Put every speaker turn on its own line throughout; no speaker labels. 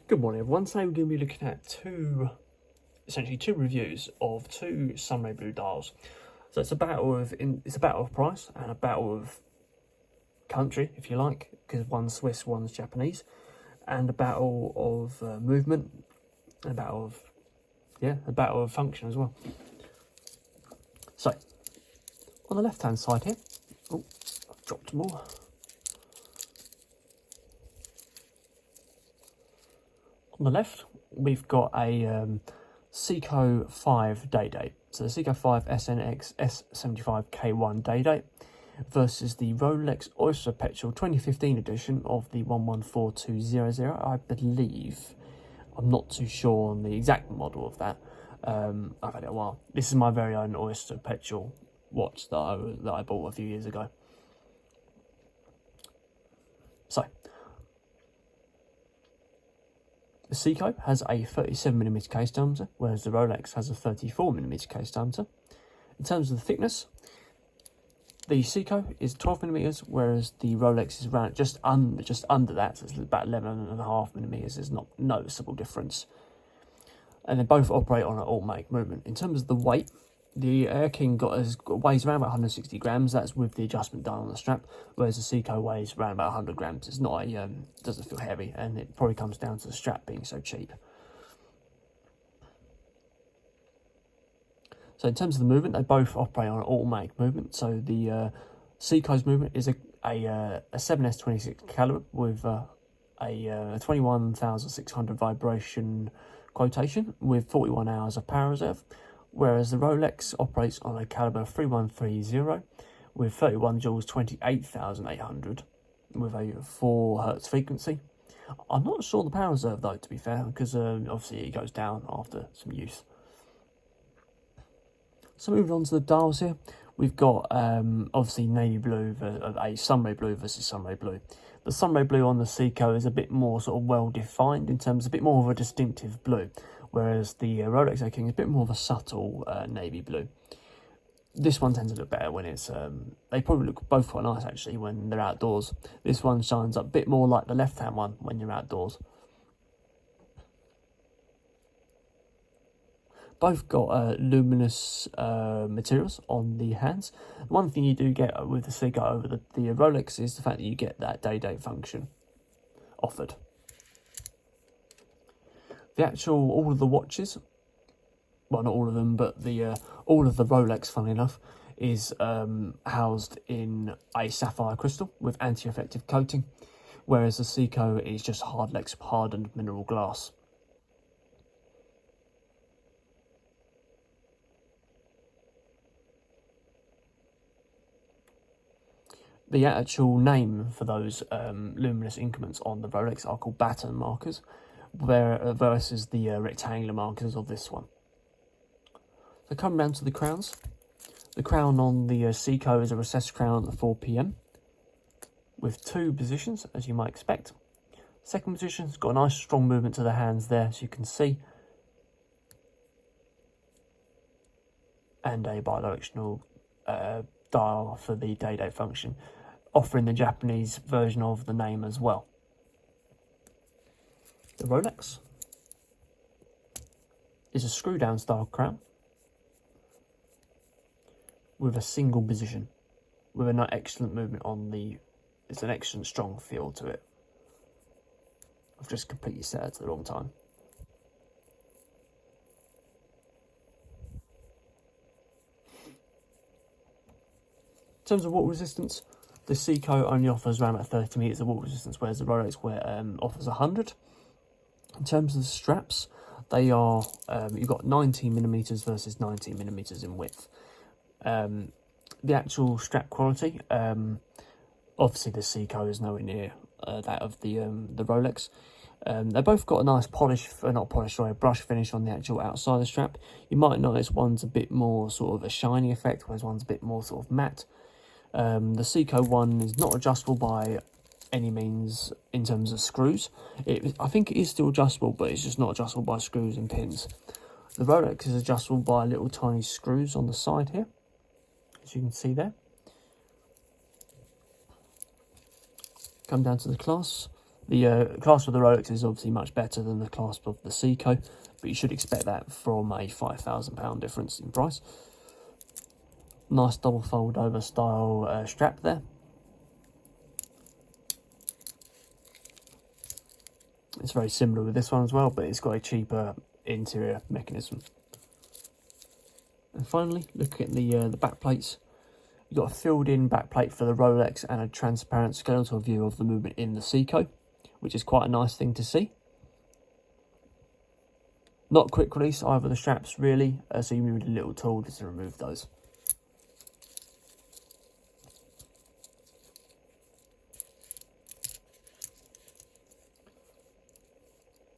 Good morning everyone. Today we're going to be looking at essentially two reviews of two sunray blue dials. So it's a battle of price and a battle of country, if you like, because one's Swiss, one's Japanese, and a battle of movement, and a battle of function as well. So on the left hand side here, oh, I've dropped more. On the left, we've got a Seiko 5 Daydate. So the Seiko 5 SNX S75K1 Daydate versus the Rolex Oyster Perpetual 2015 edition of the 114200, I believe. I'm not too sure on the exact model of that. I've had it a while. This is my very own Oyster Perpetual watch that I bought a few years ago. So, the Seiko has a 37mm case diameter, whereas the Rolex has a 34mm case diameter. In terms of the thickness, the Seiko is 12mm, whereas the Rolex is around just under that, so it's about 11.5mm. There's not noticeable difference. And they both operate on an all-make movement. In terms of the weight, the Air King weighs around about 160 grams. That's with the adjustment dial on the strap, whereas the Seiko weighs around about 100 grams. It's not doesn't feel heavy, and it probably comes down to the strap being so cheap. So in terms of the movement, they both operate on an all-make movement. So the Seiko's movement is a 7S26 caliber with a 21,600 vibration quotation with 41 hours of power reserve, whereas the Rolex operates on a caliber 3130 with 31 joules, 28,800 with a 4 Hz frequency. I'm not sure the power reserve though, to be fair, because obviously it goes down after some use. So moving on to the dials here, we've got obviously navy blue, a sunray blue versus sunray blue. The sunray blue on the Seiko is a bit more sort of well defined in terms of a bit more of a distinctive blue, whereas the Rolex Air King is a bit more of a subtle navy blue. This one tends to look better when it's, they probably look both quite nice actually when they're outdoors. This one shines up a bit more like the left hand one when you're outdoors. Both got luminous materials on the hands. One thing you do get with the Seiko over the Rolex is the fact that you get that day-date function offered. All of the watches, well not all of them, but all of the Rolex, funnily enough, is housed in a sapphire crystal with anti-reflective coating, whereas the Seiko is just hardened mineral glass. The actual name for those luminous increments on the Rolex are called baton markers, versus the rectangular markers of this one. So coming down to the crowns, the crown on the Seiko is a recessed crown at 4 PM with two positions, as you might expect. Second position's got a nice strong movement to the hands there, as you can see, and a bidirectional dial for the day-date function, offering the Japanese version of the name as well. The Rolex is a screw-down style crown with a single position, with an excellent movement on the. It's an excellent strong feel to it. I've just completely set it at the wrong time. In terms of water resistance, the Seiko only offers around about 30 meters of water resistance, whereas the Rolex offers 100. In terms of the straps, they are you've got 19mm versus 19mm in width. The actual strap quality, obviously the Seiko is nowhere near that of the Rolex. They both got a nice brush finish on the actual outside of the strap. You might notice one's a bit more sort of a shiny effect, whereas one's a bit more sort of matte. The Seiko one is not adjustable by any means in terms of screws. I think it is still adjustable, but it's just not adjustable by screws and pins. The Rolex is adjustable by little tiny screws on the side here, as you can see there. Come down to the clasps. The clasp of the Rolex is obviously much better than the clasp of the Seiko, but you should expect that from a £5,000 difference in price. Nice double fold over style strap there. It's very similar with this one as well, but it's got a cheaper interior mechanism. And finally, looking at the back plates, you've got a filled-in back plate for the Rolex and a transparent skeletal view of the movement in the Seiko, which is quite a nice thing to see. Not quick release either the straps really, so you need a little tool to remove those.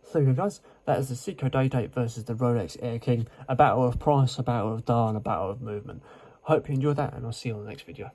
So there you go guys, that is the Seiko Daydate versus the Rolex Air King. A battle of price, a battle of dial, and a battle of movement. Hope you enjoyed that, and I'll see you on the next video.